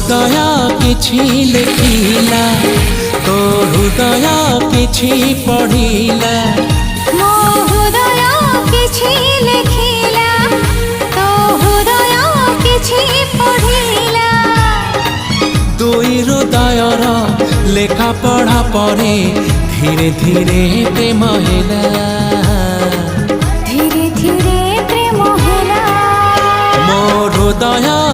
हृदय किछि लिखिला तो हृदय किछि पढ़िला मो हृदय किछि लिखिला तो हृदय किछि पढ़िला दुई हृदयर लेखा पढ़ा परे धीरे धीरे प्रेम हेला धीरे धीरे प्रेम हेला मो हृदय